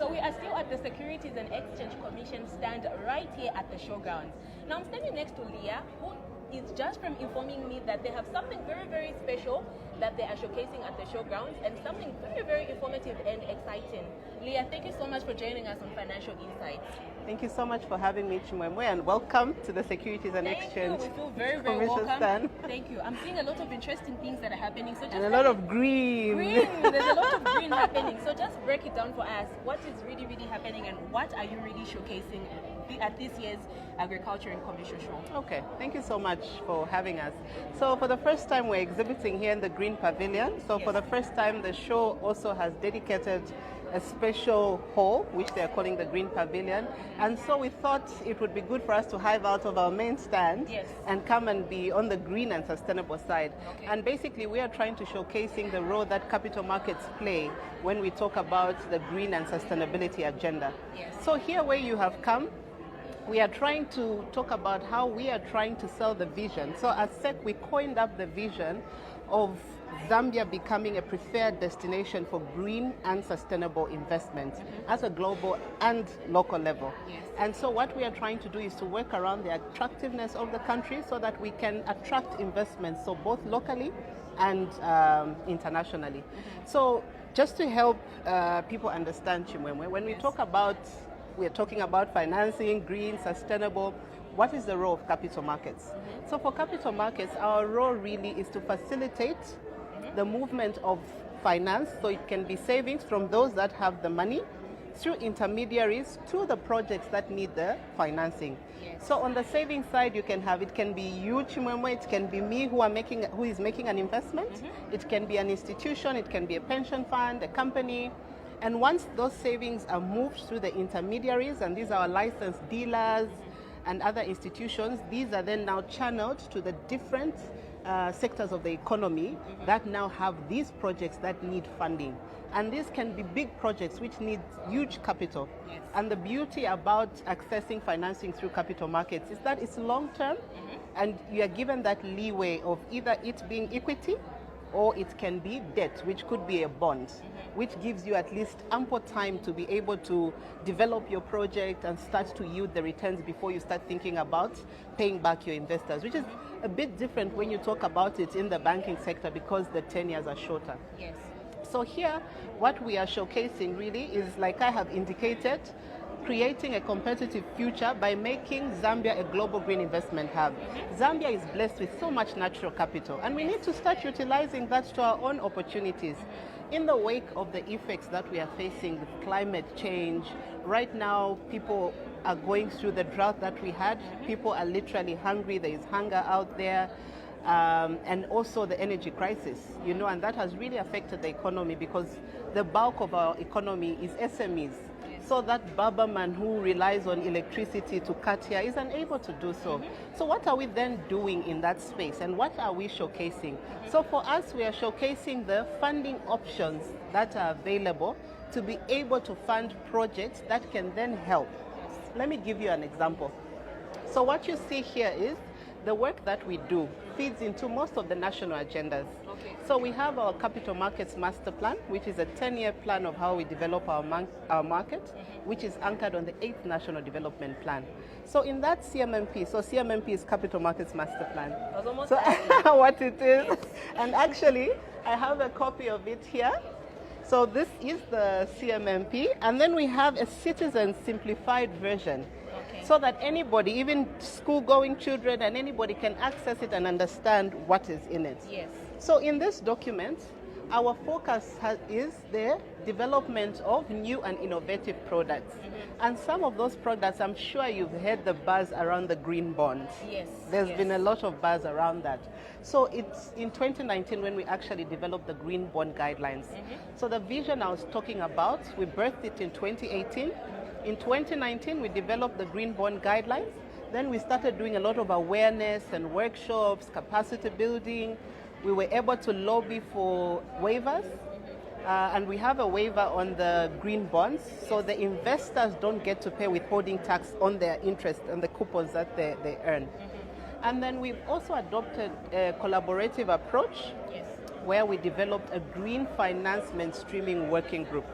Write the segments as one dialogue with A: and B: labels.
A: So we are still at the Securities and Exchange Commission stand right here at the showgrounds. Now I'm standing next to Leah, who is just from informing me that they have something very, very special that they are showcasing at the showgrounds, and something very, very informative and exciting. Leah, thank you so much for joining us on Financial Insights.
B: Thank you so much for having me, Chimwemwe, and welcome to the Securities and Exchange
A: We feel very, very
B: Commission
A: welcome.
B: stand.
A: Thank you. I'm seeing a lot of interesting things that are happening. So just
B: And a lot of green.
A: There's a lot of green happening. So just break it down for us. What is really, really happening, and what are you really showcasing at this year's Agriculture and Commercial Show?
B: Okay, thank you so much for having us. So for the first time, we're exhibiting here in the Green Pavilion. So for the first time, the show also has dedicated a special hall, which they're calling the Green Pavilion. And so we thought it would be good for us to hive out of our main stand and come and be on the green and sustainable side.
A: Okay.
B: And basically, we are trying to showcasing the role that capital markets play when we talk about the green and sustainability agenda.
A: Yes.
B: So here where you have come, we are trying to talk about how we are trying to sell the vision. So at SEC, we coined up the vision of Zambia becoming a preferred destination for green and sustainable investment at a global and local level.
A: Yes.
B: And so what we are trying to do is to work around the attractiveness of the country so that we can attract investments, so both locally and internationally. So just to help people understand, Chimwemwe, when we talk about, we're talking about financing, green, sustainable, what is the role of capital markets? So for capital markets, our role really is to facilitate the movement of finance, so it can be savings from those that have the money through intermediaries to the projects that need the financing.
A: Yes.
B: So on the savings side, you can have, it can be you, Chimwemwe, it can be me who is making an investment, it can be an institution, it can be a pension fund, a company. And once those savings are moved through the intermediaries, and these are our licensed dealers and other institutions, these are then now channeled to the different sectors of the economy that now have these projects that need funding. And these can be big projects which need huge capital.
A: Yes.
B: And the beauty about accessing financing through capital markets is that it's long term, and you are given that leeway of either it being equity or it can be debt, which could be a bond, which gives you at least ample time to be able to develop your project and start to yield the returns before you start thinking about paying back your investors, which is a bit different when you talk about it in the banking sector because the 10 years are shorter.
A: Yes.
B: So here, what we are showcasing really is, like I have indicated, creating a competitive future by making Zambia a global green investment hub. Zambia is blessed with so much natural capital, and we need to start utilizing that to our own opportunities. In the wake of the effects that we are facing with climate change, right now people are going through the drought that we had. People are literally hungry. There is hunger out there. And also the energy crisis, and that has really affected the economy because the bulk of our economy is SMEs. So that barberman who relies on electricity to cut hair is unable to do so. So what are we then doing in that space, and what are we showcasing? So for us, we are showcasing the funding options that are available to be able to fund projects that can then help. Let me give you an example. So what you see here is the work that we do feeds into most of the national agendas.
A: Okay.
B: So we have our Capital Markets Master Plan, which is a 10-year plan of how we develop our market, which is anchored on the 8th National Development Plan. So in that CMMP, so CMMP is Capital Markets Master Plan.
A: I was almost
B: So what it is,
A: Yes.
B: and actually I have a copy of it here. So this is the CMMP, and then we have a citizen simplified version. So that anybody, even school-going children and anybody, can access it and understand what is in it.
A: Yes.
B: So in this document, our focus is the development of new and innovative products. And some of those products, I'm sure you've heard the buzz around the green bond.
A: Yes.
B: There's been a lot of buzz around that. So it's in 2019 when we actually developed the green bond guidelines. So the vision I was talking about, we birthed it in 2018. In 2019, we developed the Green Bond Guidelines. Then we started doing a lot of awareness and workshops, capacity building. We were able to lobby for waivers. And we have a waiver on the green bonds, so the investors don't get to pay withholding tax on their interest and the coupons that they earn. And then we've also adopted a collaborative approach where we developed a green finance mainstreaming working group.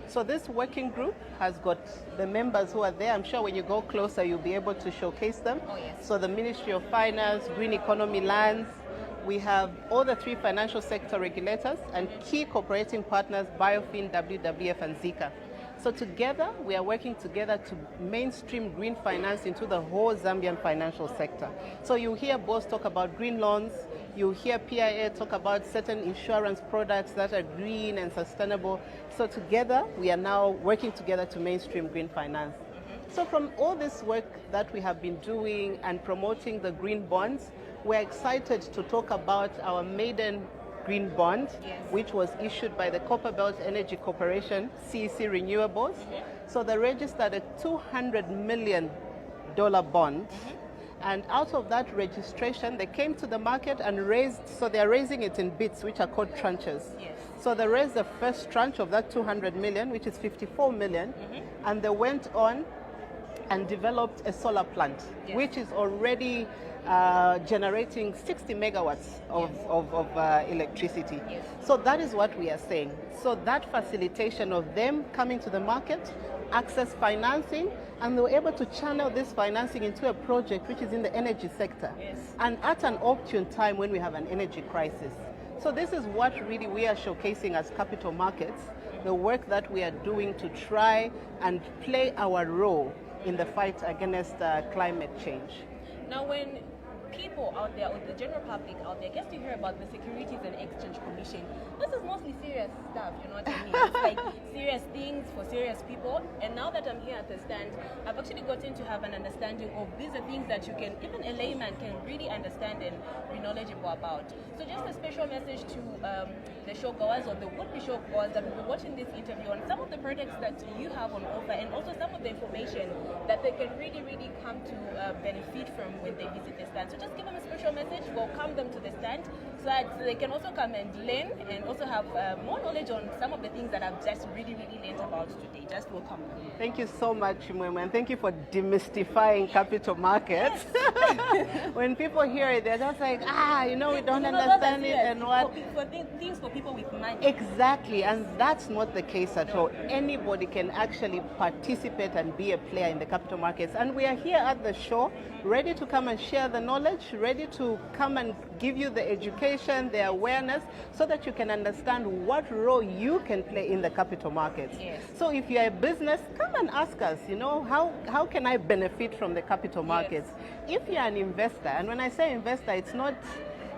B: So this working group has got the members who are there. I'm sure when you go closer, you'll be able to showcase them.
A: Oh, yes.
B: So the Ministry of Finance, Green Economy Lands, we have all the 3 financial sector regulators and key cooperating partners, Biofin, WWF, and Zika. So together, we are working together to mainstream green finance into the whole Zambian financial sector. So you hear boss talk about green loans, you hear PIA talk about certain insurance products that are green and sustainable. So together, we are now working together to mainstream green finance. So from all this work that we have been doing and promoting the green bonds, we're excited to talk about our maiden green bond,
A: yes,
B: which was issued by the Copperbelt Energy Corporation, CEC Renewables. So they registered a $200 million bond. And out of that registration, they came to the market and raised, so they're raising it in bits, which are called tranches.
A: Yes.
B: So they raised the first tranche of that 200 million, which is 54 million, and they went on and developed a solar plant,
A: yes,
B: which is already generating 60 megawatts of electricity.
A: Yes.
B: So that is what we are saying. So that facilitation of them coming to the market, access financing, and they were able to channel this financing into a project which is in the energy sector.
A: Yes.
B: And at an opportune time when we have an energy crisis. So this is what really we are showcasing as capital markets, the work that we are doing to try and play our role in the fight against climate change.
A: Now, when people out there, or the general public out there, gets to hear about the Securities and Exchange Commission, this is mostly serious stuff, you know what I mean? It's like serious things for serious people. And now that I'm here at the stand, I've actually gotten to have an understanding of these are things that you can, even a layman can really understand and be knowledgeable about. So just a special message to the showgoers or the would-be showgoers that will be watching this interview on some of the projects that you have on offer, and also some of the information that they can really, really come to benefit from when they visit the stand. So just give them a special message, welcome them to the stand, so that they can also come and learn and also have more knowledge on some of the things that I've just really, really learned about today. Just welcome them.
B: Thank you so much, Mwemwe, and thank you for demystifying capital markets. When people hear it, they're just like, we don't understand it and what.
A: Things for people with money.
B: Exactly, and that's not the case at all. Anybody can actually participate and be a player in the capital markets. And we are here at the show, ready to come and share the knowledge, ready to come and give you the education, the awareness, so that you can understand what role you can play in the capital markets.
A: Yes.
B: So if you're a business, come and ask us, how can I benefit from the capital markets?
A: Yes.
B: If you're an investor, and when I say investor, it's not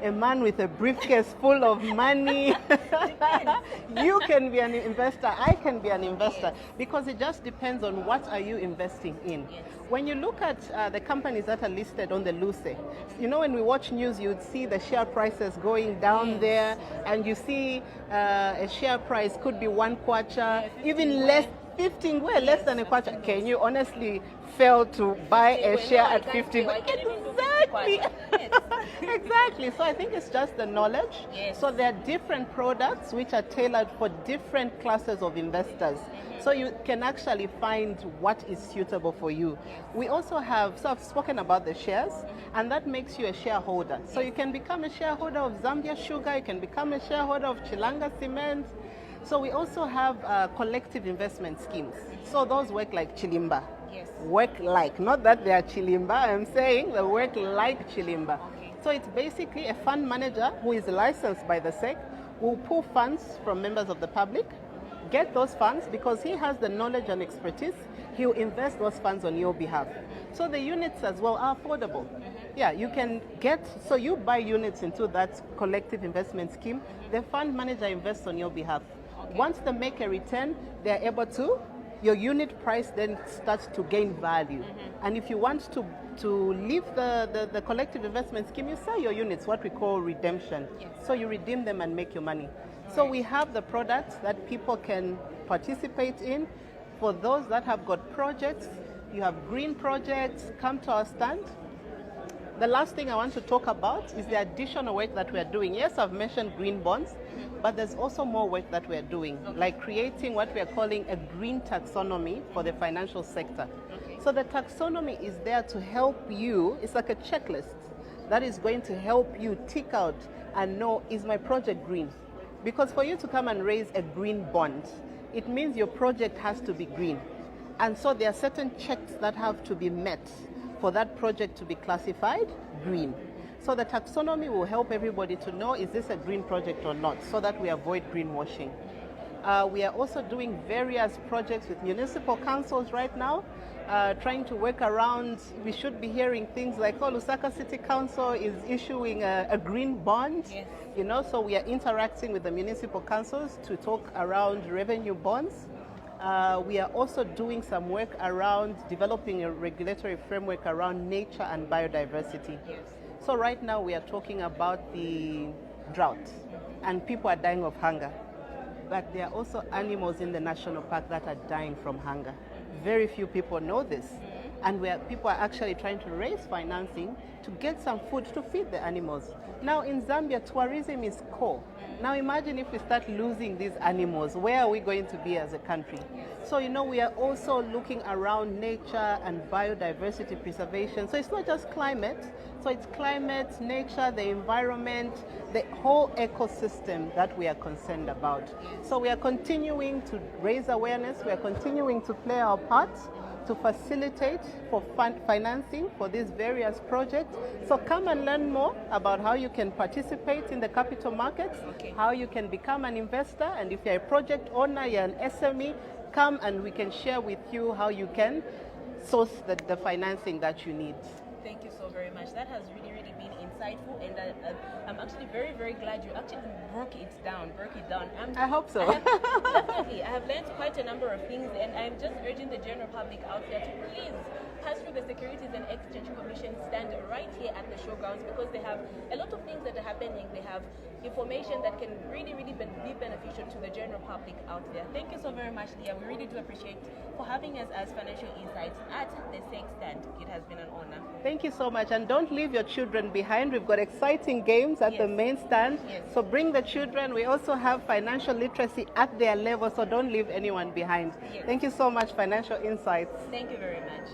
B: a man with a briefcase full of money. You can be an investor, I can be an investor, because it just depends on what are you investing in.
A: Yes.
B: When you look at the companies that are listed on the LUCE, when we watch news, you'd see the share prices going down there, and you see a share price could be 1 kwacha, even less, 15, less than a kwacha. Can you honestly fail to buy a share at 15? Exactly. Exactly. So I think it's just the knowledge.
A: Yes.
B: So there are different products which are tailored for different classes of investors. So you can actually find what is suitable for you. We also have, so I've spoken about the shares, and that makes you a shareholder. So you can become a shareholder of Zambia Sugar, you can become a shareholder of Chilanga Cement. So we also have collective investment schemes. So those work like Chilimba.
A: Yes.
B: Work like, not that they are Chilimba, I'm saying they work like Chilimba.
A: Okay.
B: So it's basically a fund manager who is licensed by the SEC, who will pull funds from members of the public, get those funds because he has the knowledge and expertise. He'll invest those funds on your behalf. So the units as well are affordable. Yeah, you can so you buy units into that collective investment scheme. The fund manager invests on your behalf.
A: Okay.
B: Once they make a return, they're able to, your unit price then starts to gain value. And if you want to leave the collective investment scheme, you sell your units, what we call redemption.
A: Yes.
B: So you redeem them and make your money. So we have the products that people can participate in. For those that have got projects, you have green projects, come to our stand. The last thing I want to talk about is the additional work that we are doing. Yes, I've mentioned green bonds, but there's also more work that we are doing, like creating what we are calling a green taxonomy for the financial sector.
A: Okay.
B: So the taxonomy is there to help you, it's like a checklist that is going to help you tick out and know, is my project green? Because for you to come and raise a green bond, it means your project has to be green. And so there are certain checks that have to be met for that project to be classified green. So the taxonomy will help everybody to know, is this a green project or not, so that we avoid greenwashing. We are also doing various projects with municipal councils right now, trying to work around. We should be hearing things like, oh, Lusaka City Council is issuing a green bond.
A: Yes.
B: You know, so we are interacting with the municipal councils to talk around revenue bonds. We are also doing some work around developing a regulatory framework around nature and biodiversity.
A: Yes.
B: So right now we are talking about the drought, and people are dying of hunger. But there are also animals in the national park that are dying from hunger. Very few people know this. And people are actually trying to raise financing to get some food to feed the animals. Now in Zambia, tourism is core. Now imagine if we start losing these animals, where are we going to be as a country? So, you know, we are also looking around nature and biodiversity preservation. So it's not just climate. So it's climate, nature, the environment, the whole ecosystem that we are concerned about. So we are continuing to raise awareness. We are continuing to play our part to facilitate for financing for these various projects. So come and learn more about how you can participate in the capital markets, how you can become an investor, and if you're a project owner, you're an SME, come and we can share with you how you can source the financing that you need.
A: Thank you so very much. That has really, really been insightful, and I'm actually very, very glad you actually broke it down.
B: I hope so.
A: Definitely. I have learned quite a number of things, and I'm just urging the general public out there to please pass through the Securities and Exchange Commission stand right here at the showgrounds, because they have a lot of things that are happening. They have information that can really, really be beneficial to the general public out there. Thank you so very much, Leah. We really do appreciate for having us as Financial Insights at the SEC stand. It has been an honor.
B: Thank you so much, and don't leave your children behind. We've got exciting games at the main stand. So bring the children. We also have financial literacy at their level, so don't leave anyone behind. Thank you so much, Financial Insights.
A: Thank you very much.